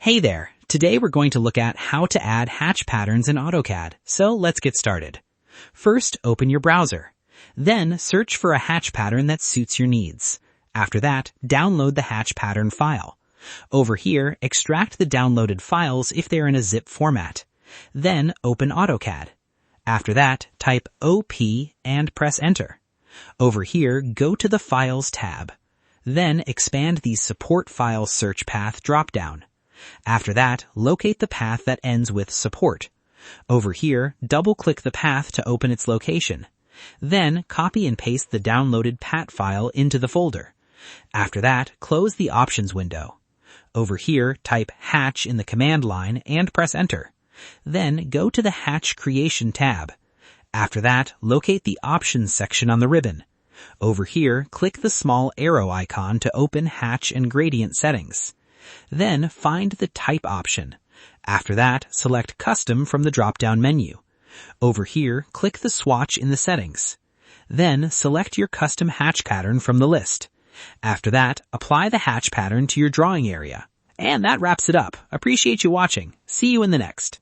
Hey there! Today we're going to look at how to add hatch patterns in AutoCAD, so let's get started. First, open your browser. Then, search for a hatch pattern that suits your needs. After that, download the hatch pattern file. Over here, extract the downloaded files if they're in a zip format. Then, open AutoCAD. After that, type OP and press Enter. Over here, go to the Files tab. Then, expand the Support Files search path dropdown. After that, locate the path that ends with support. Over here, double-click the path to open its location. Then, copy and paste the downloaded PAT file into the folder. After that, close the Options window. Over here, type Hatch in the command line and press Enter. Then, go to the Hatch Creation tab. After that, locate the Options section on the ribbon. Over here, click the small arrow icon to open Hatch and Gradient settings. Then find the Type option. After that, select Custom from the drop-down menu. Over here, click the swatch in the settings. Then select your custom hatch pattern from the list. After that, apply the hatch pattern to your drawing area. And that wraps it up. Appreciate you watching. See you in the next.